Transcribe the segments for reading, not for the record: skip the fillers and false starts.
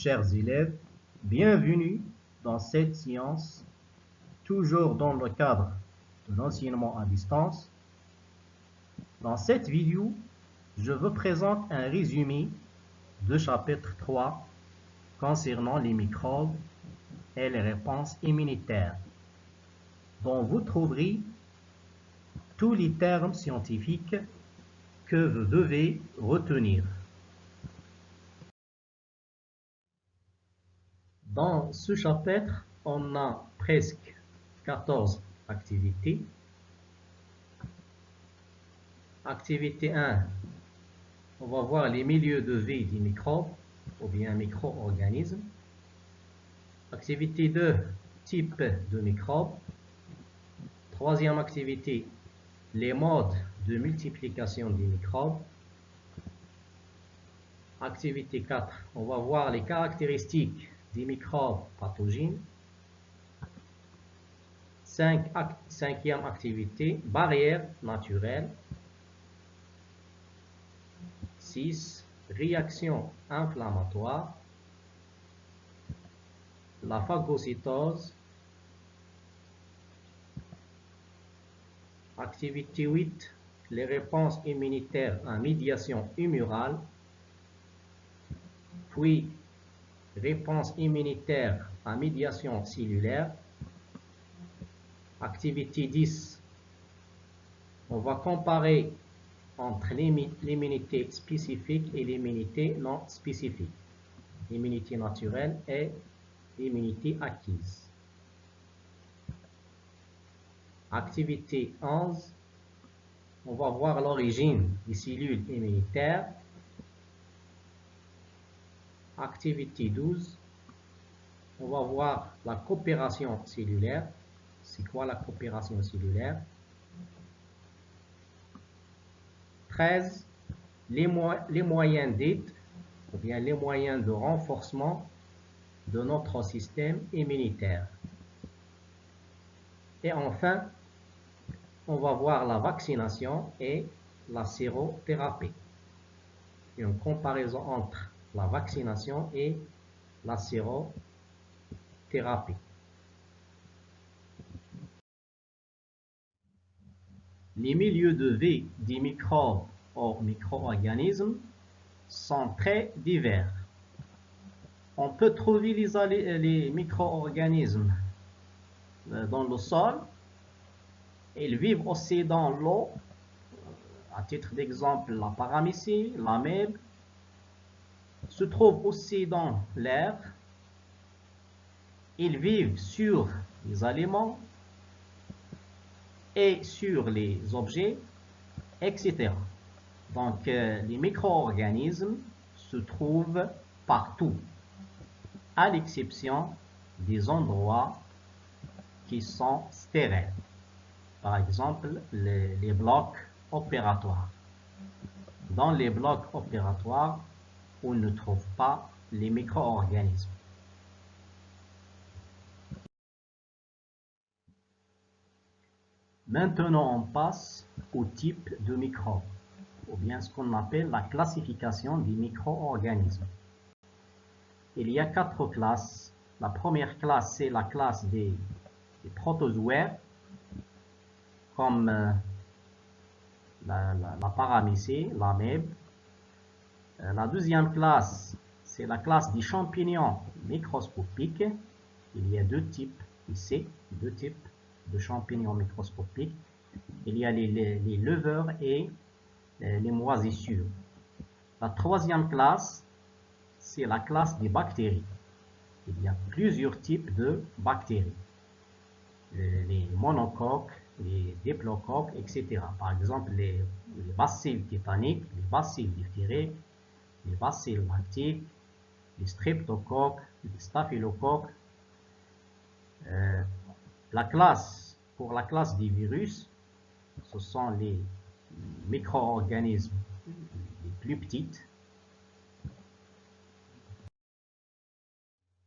chers élèves, bienvenue dans cette séance, toujours dans le cadre de l'enseignement à distance. Dans cette vidéo, je vous présente un résumé du chapitre 3 concernant les microbes et les réponses immunitaires, dont vous trouverez tous les termes scientifiques que vous devez retenir. Dans ce chapitre, on a presque 14 activités. Activité 1, on va voir les milieux de vie des microbes ou bien micro-organismes. Activité 2, type de microbes. Troisième activité, les modes de multiplication des microbes. Activité 4, on va voir les caractéristiques des microbes pathogènes. Cinquième activité, barrières naturelles. 6, réaction inflammatoire. La phagocytose. Activité 8, les réponses immunitaires à médiation humorale. Puis, réponse immunitaire à médiation cellulaire. Activité 10, on va comparer entre l'immunité spécifique et l'immunité non spécifique, l'immunité naturelle et l'immunité acquise. Activité 11, on va voir l'origine des cellules immunitaires. Activité 12, on va voir la coopération cellulaire. C'est quoi la coopération cellulaire? 13, les moyens d'aide ou bien les moyens de renforcement de notre système immunitaire. Et enfin, on va voir la vaccination et la sérothérapie. Une comparaison entre la vaccination et la sérothérapie. Les milieux de vie des microbes ou micro-organismes sont très divers. On peut trouver les micro-organismes dans le sol. Ils vivent aussi dans l'eau. À titre d'exemple, la paramécie, l'amèbe. Se trouvent aussi dans l'air. Ils vivent sur les aliments et sur les objets, etc. Donc, les micro-organismes se trouvent partout, à l'exception des endroits qui sont stériles. Par exemple, les blocs opératoires. Dans les blocs opératoires, on ne trouve pas les micro-organismes. Maintenant, on passe au type de microbes, ou bien ce qu'on appelle la classification des micro-organismes. Il y a 4 classes. La première classe, c'est la classe des protozoaires, comme la paramécie, l'amèbe. La deuxième classe, c'est la classe des champignons microscopiques. Il y a 2 types ici, 2 types de champignons microscopiques. Il y a les levures et les moisissures. La troisième classe, c'est la classe des bactéries. Il y a plusieurs types de bactéries. Les monocoques, les diplocoques, etc. Par exemple, les bacilles tétaniques, les bacilles diphthériques, les bacilles lactiques, les streptocoques, les staphylocoques. Pour la classe des virus, ce sont les micro-organismes les plus petites.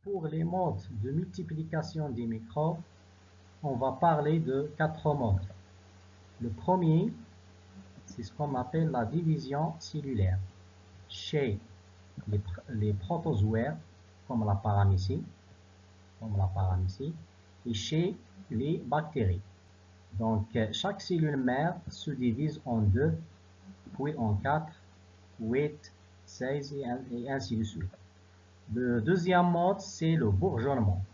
Pour les modes de multiplication des microbes, on va parler de 4 modes. Le premier, c'est ce qu'on appelle la division cellulaire. Chez les protozoaires, comme la paramécie, et chez les bactéries. Donc, chaque cellule mère se divise en 2, puis en 4, 8, 16 et ainsi de suite. Le deuxième mode, c'est le bourgeonnement.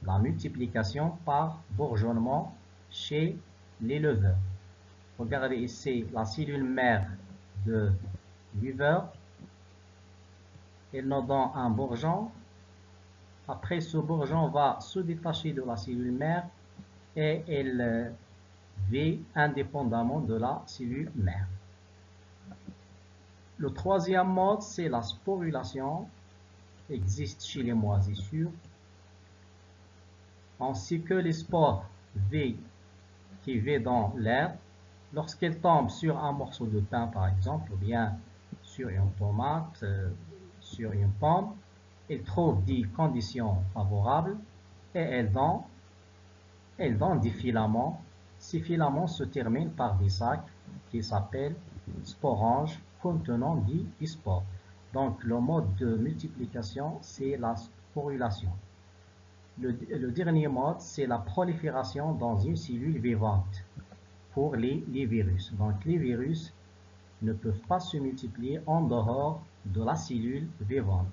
La multiplication par bourgeonnement chez les leveurs. Regardez ici la cellule mère de levure. Elle nous donne un bourgeon. Après, ce bourgeon va se détacher de la cellule mère et elle vit indépendamment de la cellule mère. Le troisième mode, c'est la sporulation, existe chez les moisissures, ainsi que les spores qui vivent dans l'air. Lorsqu'elles tombent sur un morceau de pain, par exemple, ou bien sur une tomate, sur une pomme, elles trouvent des conditions favorables et elles donnent des filaments. Ces filaments se terminent par des sacs qui s'appellent sporanges contenant des spores. Donc le mode de multiplication, c'est la sporulation. Le dernier mode, c'est la prolifération dans une cellule vivante pour les virus. Donc les virus ne peuvent pas se multiplier en dehors de la cellule vivante.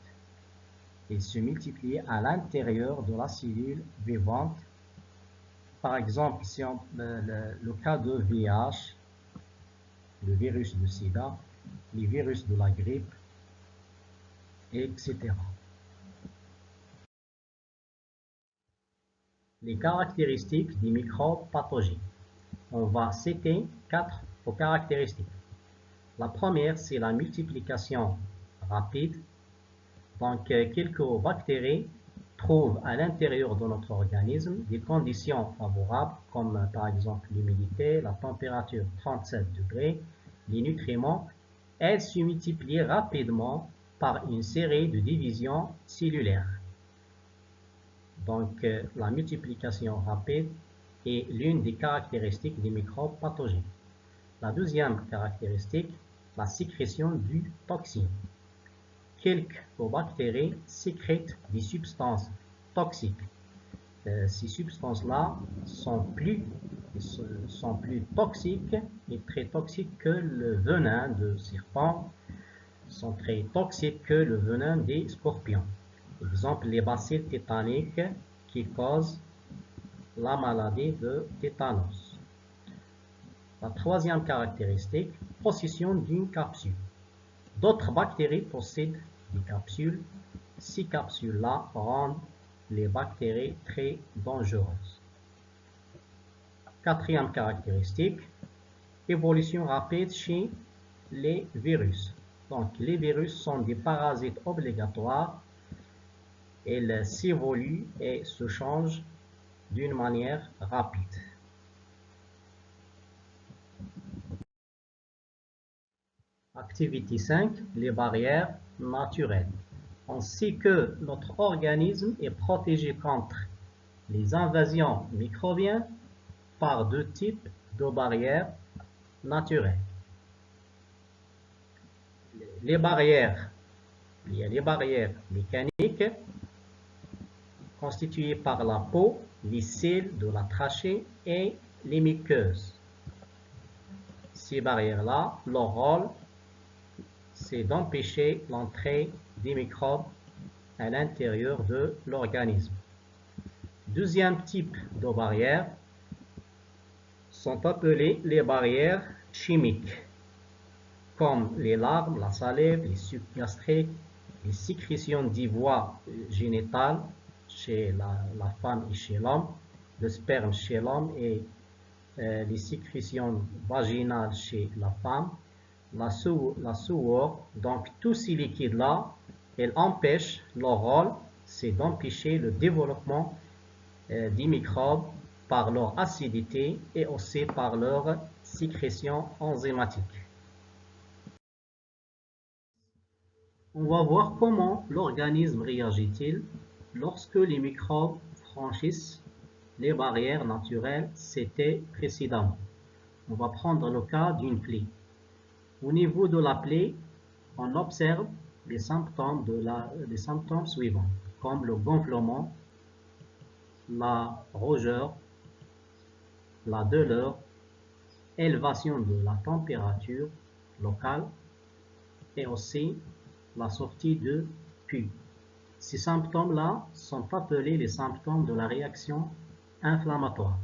Ils se multiplient à l'intérieur de la cellule vivante. Par exemple, si le cas de VIH, le virus du sida, les virus de la grippe, etc. Les caractéristiques des microbes pathogènes. On va citer 4 caractéristiques. La première, c'est la multiplication rapide. Donc, quelques bactéries trouvent à l'intérieur de notre organisme des conditions favorables, comme par exemple l'humidité, la température 37 degrés, les nutriments. Elles se multiplient rapidement par une série de divisions cellulaires. Donc, la multiplication rapide est l'une des caractéristiques des microbes pathogènes. La deuxième caractéristique, la sécrétion du toxine. Quelques bactéries sécrètent des substances toxiques. Ces substances-là sont plus toxiques et très toxiques que le venin de serpent, sont très toxiques que le venin des scorpions. Par exemple, les bacilles tétaniques qui causent la maladie de tétanos. La troisième caractéristique, possession d'une capsule. D'autres bactéries possèdent des capsules. Ces capsules-là rendent les bactéries très dangereuses. Quatrième caractéristique, évolution rapide chez les virus. Donc, les virus sont des parasites obligatoires. Ils s'évoluent et se changent d'une manière rapide. Activité 5, les barrières naturelles. On sait que notre organisme est protégé contre les invasions microbiennes par deux types de barrières naturelles. Il y a les barrières mécaniques constituées par la peau, les cils de la trachée et les muqueuses. Ces barrières-là, leur rôle, c'est d'empêcher l'entrée des microbes à l'intérieur de l'organisme. Deuxième type de barrières sont appelées les barrières chimiques, comme les larmes, la salive, les sucs gastriques, les sécrétions des voies génitales chez la femme et chez l'homme, le sperme chez l'homme et les sécrétions vaginales chez la femme, la sueur. Donc tous ces liquides-là, ils empêchent, leur rôle, c'est d'empêcher le développement des microbes par leur acidité et aussi par leur sécrétion enzymatique. On va voir comment l'organisme réagit-il lorsque les microbes franchissent les barrières naturelles citées précédemment. On va prendre le cas d'une plaie. Au niveau de la plaie, on observe les symptômes suivants, comme le gonflement, la rougeur, la douleur, élévation de la température locale et aussi la sortie de pus. Ces symptômes-là sont appelés les symptômes de la réaction inflammatoire.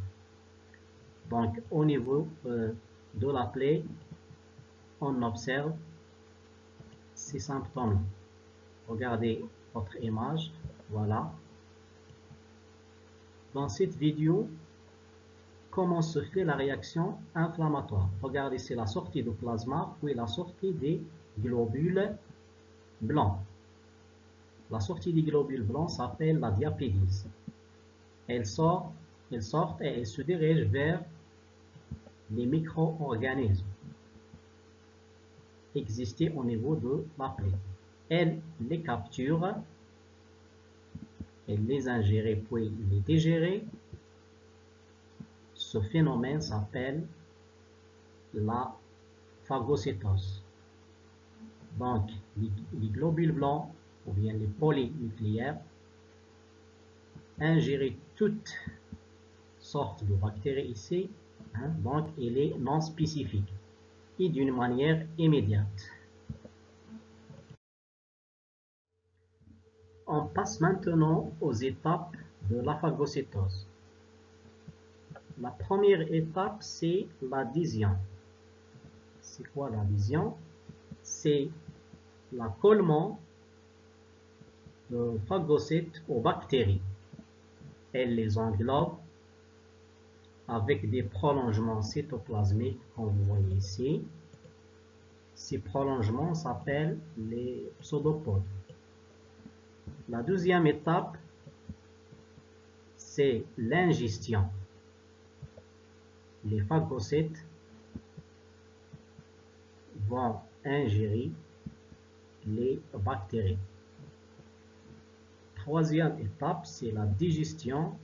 Donc, au niveau de la plaie, on observe ces symptômes. Regardez votre image, voilà. Dans cette vidéo, comment se fait la réaction inflammatoire? Regardez, c'est la sortie du plasma, puis la sortie des globules blancs. La sortie des globules blancs s'appelle la diapédise. Elle sort et elle se dirige vers les micro-organismes existent au niveau de la plaie. Elle les capture, elle les ingère puis les digère. Ce phénomène s'appelle la phagocytose. Donc, les globules blancs ou bien les polynucléaires ingèrent toutes sortes de bactéries ici, donc il est non spécifique et d'une manière immédiate. On passe maintenant aux étapes de la phagocytose. La première étape, c'est l'adhésion. C'est quoi l'adhésion? C'est l'accolement de phagocytes aux bactéries. Elle les englobe avec des prolongements cytoplasmiques, comme vous voyez ici. Ces prolongements s'appellent les pseudopodes. La deuxième étape, c'est l'ingestion. Les phagocytes vont ingérer les bactéries. Troisième étape, c'est la digestion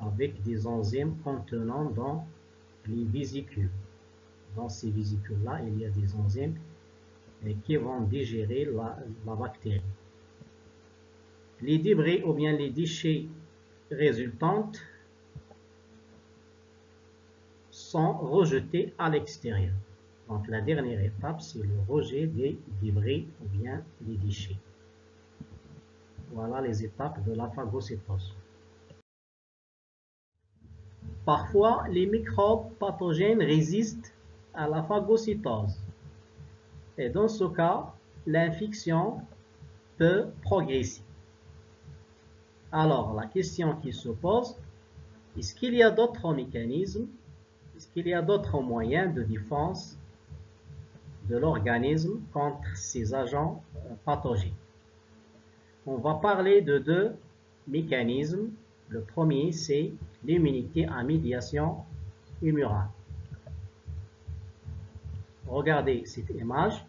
avec des enzymes contenant dans les vésicules. Dans ces vésicules-là, il y a des enzymes qui vont digérer la bactérie. Les débris ou bien les déchets résultants sont rejetés à l'extérieur. Donc la dernière étape, c'est le rejet des débris ou bien des déchets. Voilà les étapes de la phagocytose. Parfois, les microbes pathogènes résistent à la phagocytose. Et dans ce cas, l'infection peut progresser. Alors, la question qui se pose, est-ce qu'il y a d'autres mécanismes, est-ce qu'il y a d'autres moyens de défense de l'organisme contre ces agents pathogènes? On va parler de deux mécanismes. Le premier, c'est l'immunité à médiation humorale. Regardez cette image.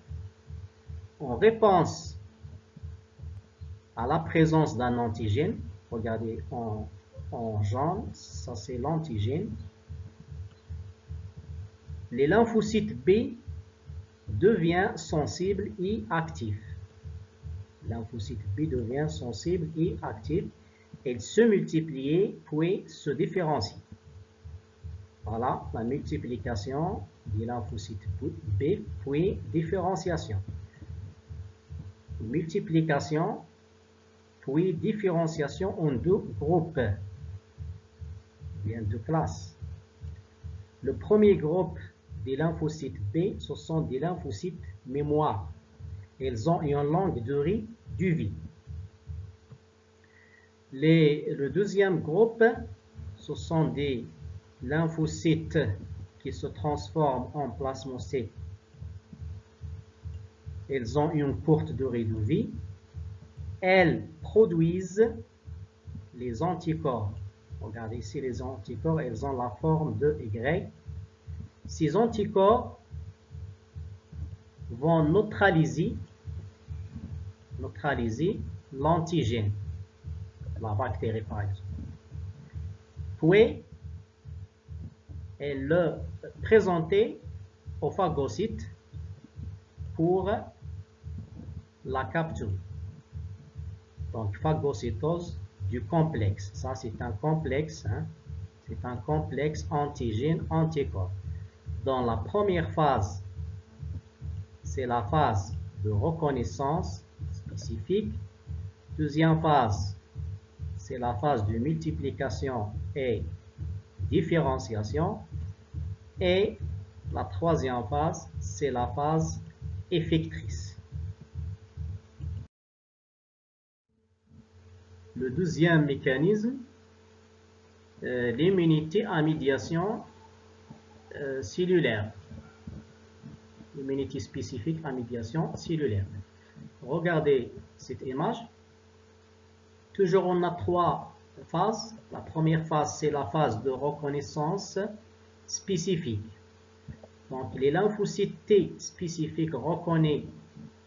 En réponse à la présence d'un antigène, regardez en jaune, ça c'est l'antigène. Les lymphocytes B deviennent sensibles et actifs. Lymphocyte B devient sensible et actif. Elle se multiplie puis se différencie. Voilà la multiplication des lymphocytes B puis différenciation. Multiplication puis différenciation en deux groupes, bien deux classes. Le premier groupe des lymphocytes B, ce sont des lymphocytes mémoire. Ils ont une longue durée de vie. Le deuxième groupe, ce sont des lymphocytes qui se transforment en plasmocytes. Ils ont une courte durée de vie. Elles produisent les anticorps. Regardez ici les anticorps, elles ont la forme de Y. Ces anticorps vont neutraliser l'antigène, la bactérie par exemple. Puis, elles le présenter au phagocyte pour la capture. Donc, phagocytose du complexe. Ça, c'est un complexe. Hein? C'est un complexe antigène-anticorps. Dans la première phase, c'est la phase de reconnaissance spécifique. Deuxième phase, c'est la phase de multiplication et différenciation. Et la troisième phase, c'est la phase effectrice. Le deuxième mécanisme, l'immunité à médiation cellulaire. L'immunité spécifique à médiation cellulaire. Regardez cette image. Toujours on a trois phases. La première phase, c'est la phase de reconnaissance spécifique. Donc, les lymphocytes T spécifiques reconnaissent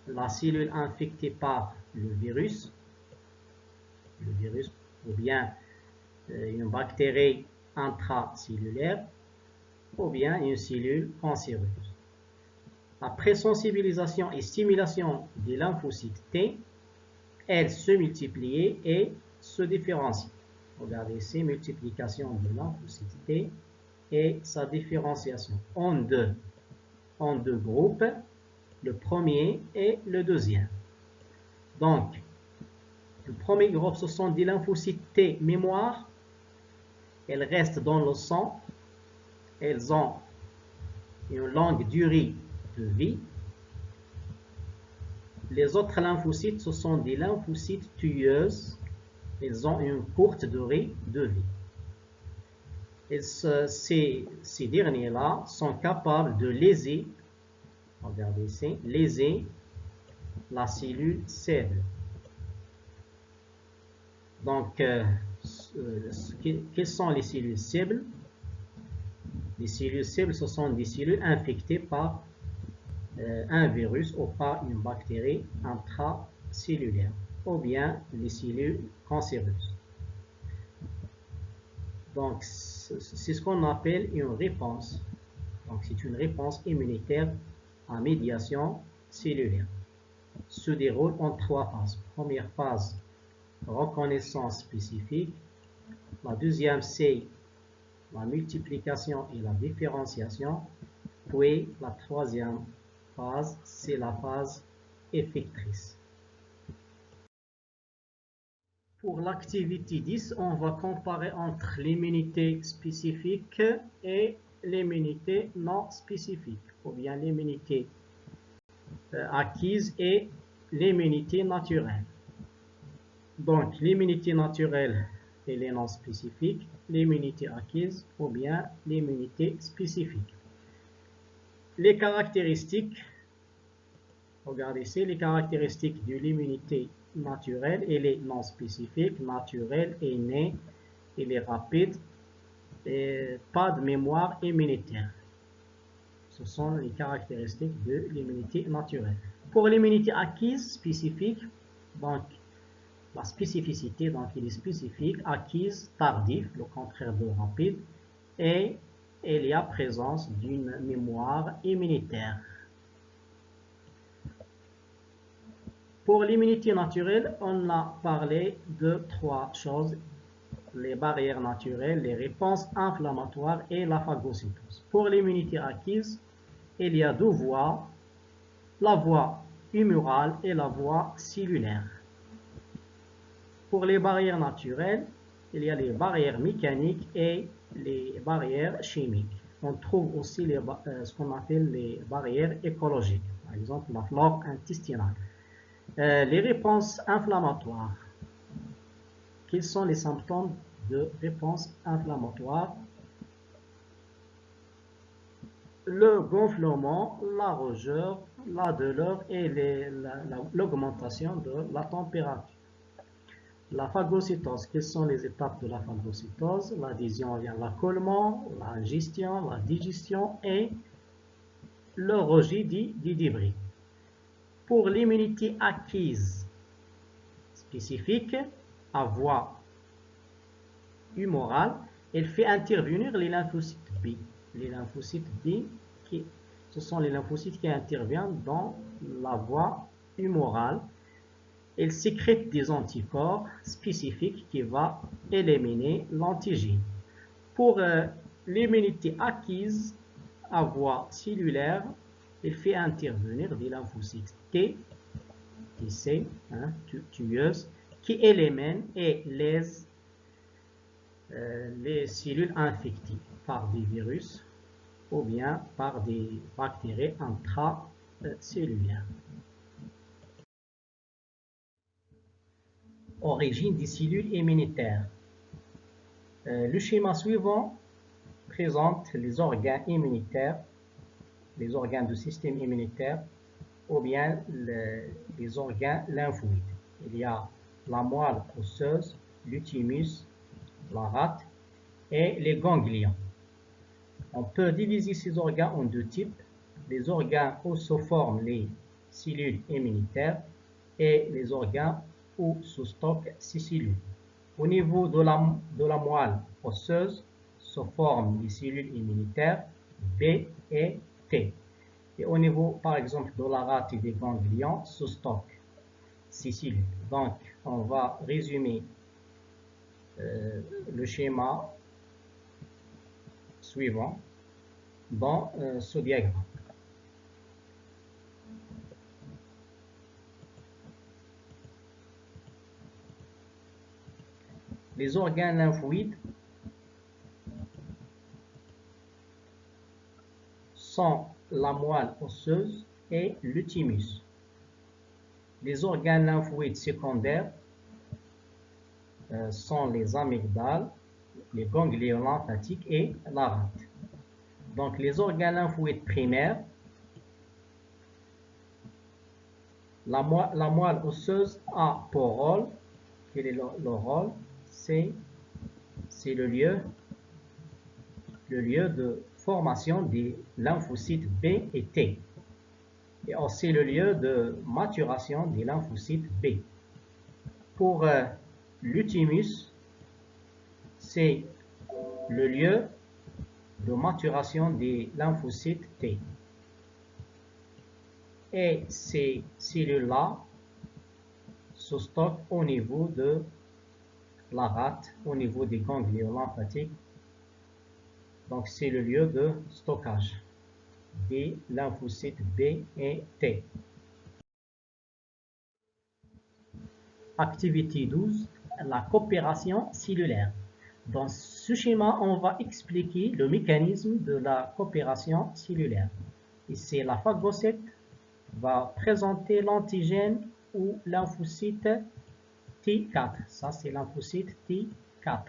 la cellule infectée par le virus ou bien une bactérie intracellulaire ou bien une cellule cancéreuse. Après sensibilisation et stimulation des lymphocytes T, elles se multiplient et se différencient. Regardez ici, multiplication de lymphocytes T et sa différenciation en deux groupes, le premier et le deuxième. Donc, le premier groupe, ce sont des lymphocytes T mémoire. Elles restent dans le sang. Elles ont une longue durée de vie. Les autres lymphocytes, ce sont des lymphocytes tueuses. Elles ont une courte durée de vie. Et ces derniers-là sont capables de léser, regardez ici, léser la cellule cible. Donc, quelles sont les cellules cibles? Les cellules cibles, ce sont des cellules infectées par un virus ou par une bactérie intracellulaire, ou bien les cellules cancéreuses. Donc, c'est ce qu'on appelle une réponse. Donc, c'est une réponse immunitaire à médiation cellulaire. Se déroule en trois phases. Première phase, reconnaissance spécifique. La deuxième, c'est la multiplication et la différenciation. Puis, la troisième phase, c'est la phase effectrice. Pour l'activité 10, on va comparer entre l'immunité spécifique et l'immunité non spécifique, ou bien l'immunité acquise et l'immunité naturelle. Donc, l'immunité naturelle et les non spécifiques, l'immunité acquise ou bien l'immunité spécifique. Les caractéristiques, regardez ici, les caractéristiques de l'immunité naturelle et les non spécifiques. Naturelle est née, il est rapide, et pas de mémoire immunitaire. Ce sont les caractéristiques de l'immunité naturelle. Pour l'immunité acquise spécifique, donc la spécificité, donc il est spécifique, acquise, tardif, le contraire de rapide, et il y a présence d'une mémoire immunitaire. Pour l'immunité naturelle, on a parlé de trois choses, les barrières naturelles, les réponses inflammatoires et la phagocytose. Pour l'immunité acquise, il y a deux voies, la voie humorale et la voie cellulaire. Pour les barrières naturelles, il y a les barrières mécaniques et les barrières chimiques. On trouve aussi ce qu'on appelle les barrières écologiques, par exemple la flore intestinale. Les réponses inflammatoires. Quels sont les symptômes de réponse inflammatoire? Le gonflement, la rougeur, la douleur et l'augmentation de la température. La phagocytose, quelles sont les étapes de la phagocytose? L'adhésion vient l'accolement, l'ingestion, la digestion et le rejet des débris. Pour l'immunité acquise spécifique, à voie humorale, elle fait intervenir les lymphocytes B. Les lymphocytes B, ce sont les lymphocytes qui interviennent dans la voie humorale elle sécrète des anticorps spécifiques qui vont éliminer l'antigène. Pour l'immunité acquise à voie cellulaire, elle fait intervenir des lymphocytes T, TC, tueuses, qui éliminent et lèsent les cellules infectées par des virus ou bien par des bactéries intracellulaires. Origine des cellules immunitaires. Le schéma suivant présente les organes immunitaires, les organes du système immunitaire ou bien les organes lymphoïdes. Il y a la moelle osseuse, le thymus, la rate et les ganglions. On peut diviser ces organes en deux types. Les organes où se forment les cellules immunitaires et les organes où se stockent ces cellules. Au niveau de la moelle osseuse se forment les cellules immunitaires B et T. Et au niveau, par exemple, de la rate et des ganglions, se stockent ces cellules. Donc, on va résumer le schéma suivant dans ce diagramme. Les organes lymphoïdes sont la moelle osseuse et le thymus. Les organes lymphoïdes secondaires sont les amygdales, les ganglions lymphatiques et la rate. Donc les organes lymphoïdes primaires, la moelle osseuse a pour rôle, quel est le rôle? C'est le lieu de formation des lymphocytes B et T. Et aussi le lieu de maturation des lymphocytes B. Pour le thymus, c'est le lieu de maturation des lymphocytes T. Et ces cellules-là se stockent au niveau de la rate, au niveau des ganglions lymphatiques. Donc c'est le lieu de stockage des lymphocytes B et T. Activité 12, la coopération cellulaire. Dans ce schéma, on va expliquer le mécanisme de la coopération cellulaire. Ici, la phagocyte va présenter l'antigène ou lymphocyte T4. Ça, c'est lymphocyte T4.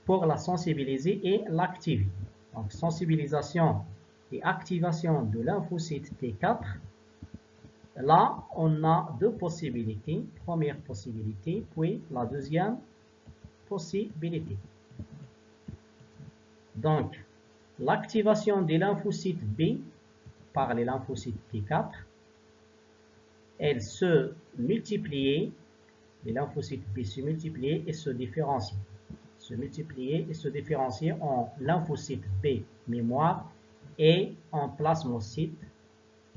Pour la sensibiliser et l'activer. Donc, sensibilisation et activation de lymphocyte T4. Là, on a deux possibilités. Première possibilité, puis la deuxième possibilité. Donc, l'activation des lymphocytes B par les lymphocytes T4, elles se multiplient, les lymphocytes B se multiplient et se différencient. Se multiplier et se différencier en lymphocytes B mémoire et en plasmocyte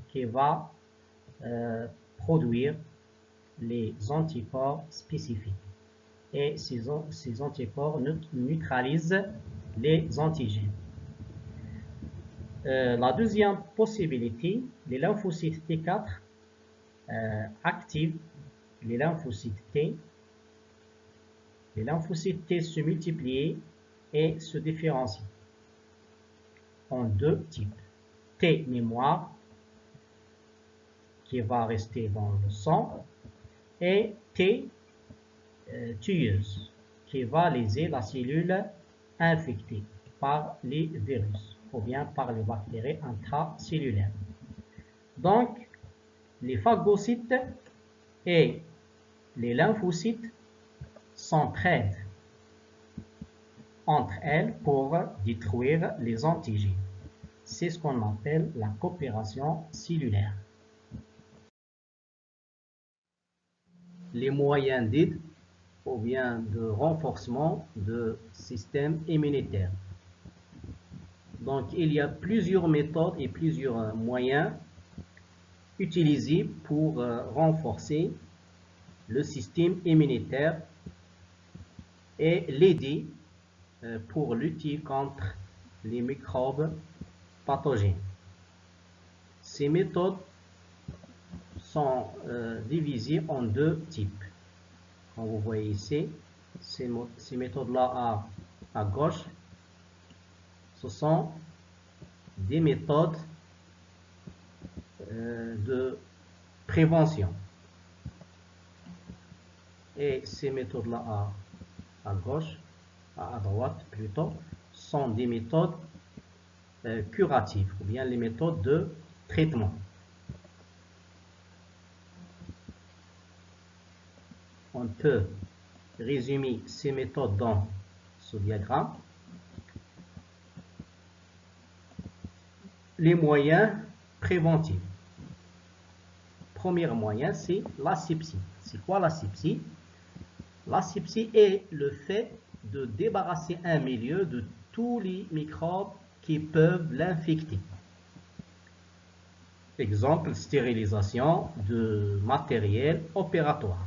qui va produire les anticorps spécifiques. Et ces anticorps neutralisent les antigènes. La deuxième possibilité, les lymphocytes T4 activent les lymphocytes T. Les lymphocytes T se multiplient et se différencient en deux types. T mémoire, qui va rester dans le sang, et T tueuse, qui va léser la cellule infectée par les virus ou bien par les bactéries intracellulaires. Donc, les phagocytes et les lymphocytes s'entraident entre elles pour détruire les antigènes. C'est ce qu'on appelle la coopération cellulaire. Les moyens d'aide ou bien de renforcement du système immunitaire. Donc, il y a plusieurs méthodes et plusieurs moyens utilisé pour renforcer le système immunitaire et l'aider pour lutter contre les microbes pathogènes. Ces méthodes sont divisées en deux types. Comme vous voyez ici, ces méthodes-là à gauche, ce sont des méthodes de prévention. Et ces méthodes-là à gauche, à droite plutôt, sont des méthodes curatives ou bien les méthodes de traitement. On peut résumer ces méthodes dans ce diagramme. Les moyens préventifs. Premier moyen, c'est l'asepsie. C'est quoi l'asepsie? L'asepsie est le fait de débarrasser un milieu de tous les microbes qui peuvent l'infecter. Exemple, stérilisation de matériel opératoire.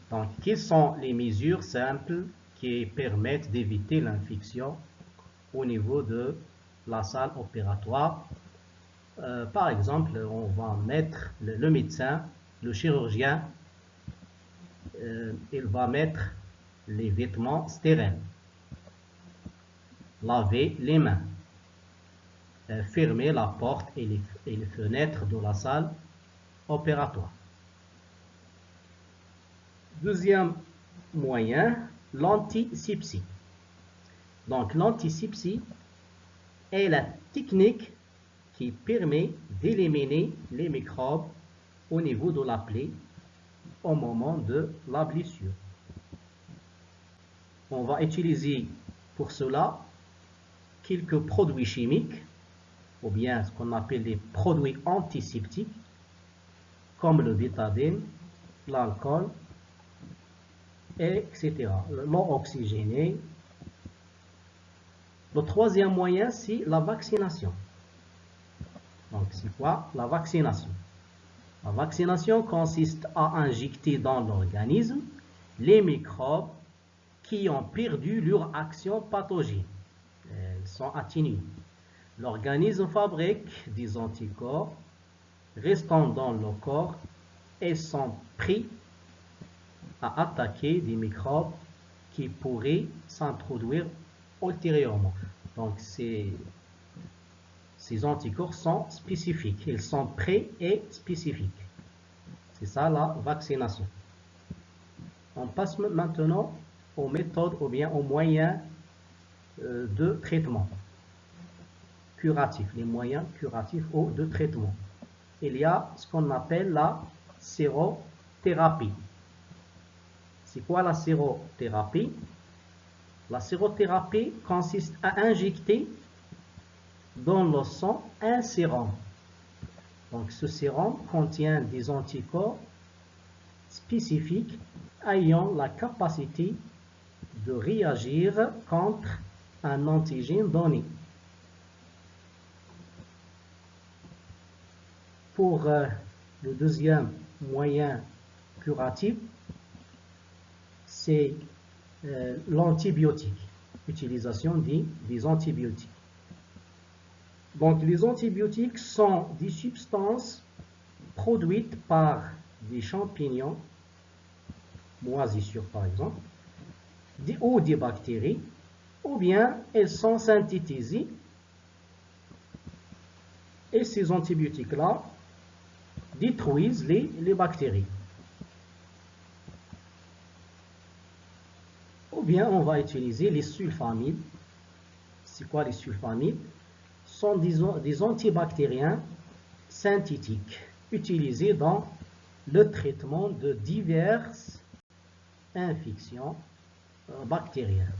Donc, quelles sont les mesures simples qui permettent d'éviter l'infection au niveau de la salle opératoire? Par exemple, on va mettre le médecin, le chirurgien, il va mettre les vêtements stériles, laver les mains, fermer la porte et les fenêtres de la salle opératoire. Deuxième moyen, l'antisepsie. Donc l'antisepsie est la technique qui permet d'éliminer les microbes au niveau de la plaie au moment de la blessure. On va utiliser pour cela quelques produits chimiques ou bien ce qu'on appelle des produits antiseptiques comme le bétadine, l'alcool, etc. L'eau oxygénée. Le troisième moyen, c'est la vaccination. Donc, c'est quoi la vaccination? La vaccination consiste à injecter dans l'organisme les microbes qui ont perdu leur action pathogène. Elles sont atténuées. L'organisme fabrique des anticorps restant dans le corps et sont prêts à attaquer des microbes qui pourraient s'introduire ultérieurement. Donc, ces anticorps sont spécifiques. Ils sont prêts et spécifiques. C'est ça la vaccination. On passe maintenant aux méthodes ou bien aux moyens de traitement curatif. Les moyens curatifs ou de traitement. Il y a ce qu'on appelle la sérothérapie. C'est quoi la sérothérapie? La sérothérapie consiste à injecter dans le sang un sérum. Donc ce sérum contient des anticorps spécifiques ayant la capacité de réagir contre un antigène donné. Pour le deuxième moyen curatif, c'est l'antibiotique, l'utilisation des antibiotiques. Donc les antibiotiques sont des substances produites par des champignons, moisissures par exemple, ou des bactéries, ou bien elles sont synthétisées. Et ces antibiotiques-là détruisent les bactéries. Ou bien on va utiliser les sulfamides. C'est quoi les sulfamides? Ce sont des antibactériens synthétiques utilisés dans le traitement de diverses infections bactériennes.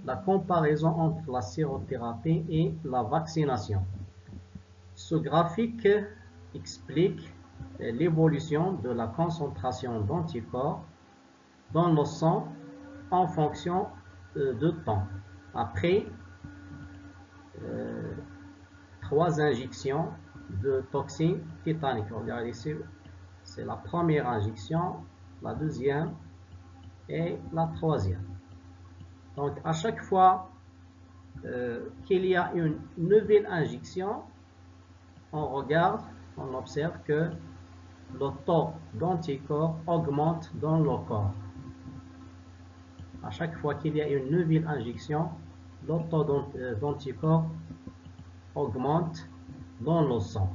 La comparaison entre la sérothérapie et la vaccination. Ce graphique explique l'évolution de la concentration d'anticorps dans le sang en fonction de temps, après 3 injections de toxine tétanique. Regardez ici, c'est la première injection, la deuxième et la troisième. Donc à chaque fois qu'il y a une nouvelle injection, on regarde, on observe que le taux d'anticorps augmente dans le corps. À chaque fois qu'il y a une nouvelle injection, le taux d'anticorps augmente dans le sang.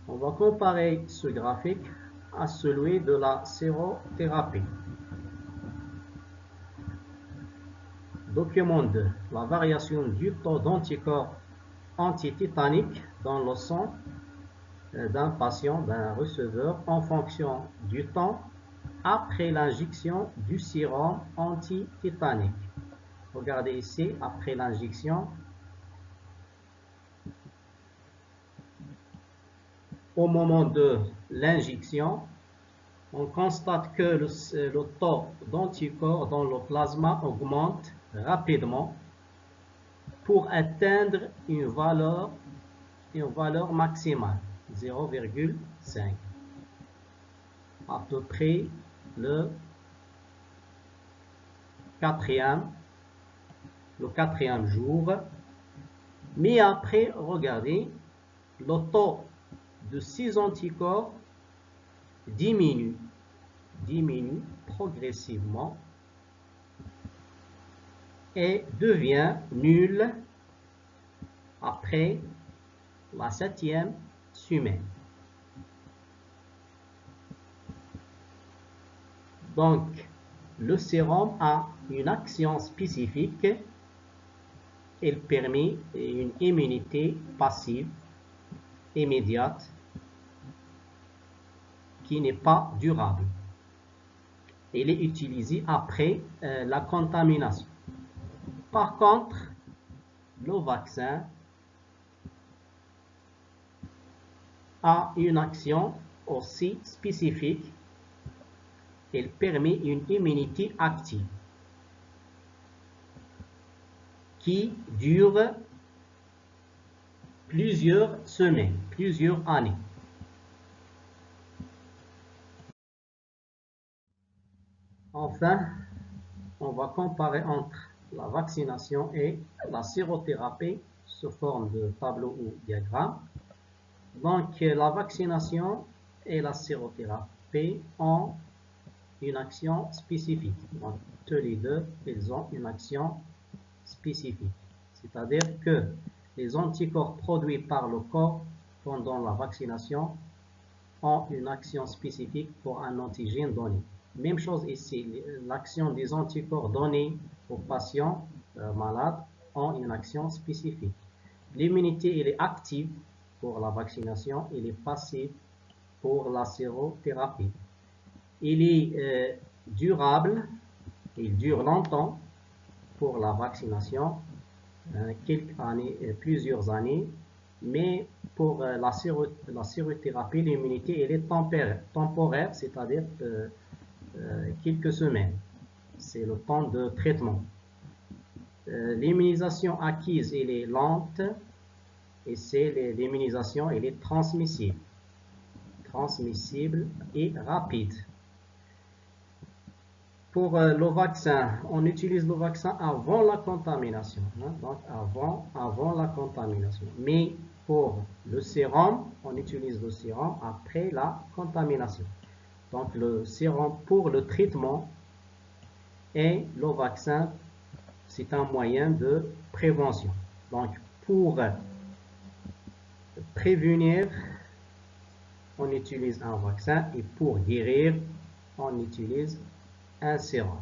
On va comparer ce graphique à celui de la sérothérapie. Document 2. La variation du taux d'anticorps antitétanique dans le sang d'un patient, d'un receveur, en fonction du temps après l'injection du sérum antitétanique. Regardez ici, après l'injection, au moment de l'injection, on constate que le taux d'anticorps dans le plasma augmente rapidement pour atteindre une valeur maximale, 0,5. À peu près le quatrième jour. Mais après, regardez, le taux de ces anticorps diminue progressivement et devient nul après la 7e semaine. Donc, le sérum a une action spécifique. Il permet une immunité passive immédiate qui n'est pas durable. Il est utilisé après la contamination. Par contre, le vaccin a une action aussi spécifique. Il permet une immunité active qui dure plusieurs semaines, plusieurs années. Enfin, on va comparer entre la vaccination et la sérothérapie sous forme de tableau ou diagramme. Donc, la vaccination et la sérothérapie ont une action spécifique. Donc, tous les deux, ils ont une action spécifique. C'est-à-dire que les anticorps produits par le corps pendant la vaccination ont une action spécifique pour un antigène donné. Même chose ici, l'action des anticorps donnés aux patients malades ont une action spécifique. L'immunité, elle est active pour la vaccination, elle est passive pour la sérothérapie. Il est durable, il dure longtemps pour la vaccination, quelques années, plusieurs années, mais pour la sérothérapie, l'immunité elle est temporaire, c'est-à-dire quelques semaines. C'est le temps de traitement. L'immunisation acquise elle est lente et c'est l'immunisation elle est transmissible et rapide. Pour le vaccin, on utilise le vaccin avant la contamination, hein, donc avant la contamination. Mais pour le sérum, on utilise le sérum après la contamination. Donc le sérum pour le traitement et le vaccin, c'est un moyen de prévention. Donc pour prévenir, on utilise un vaccin et pour guérir, on utilise un sérum.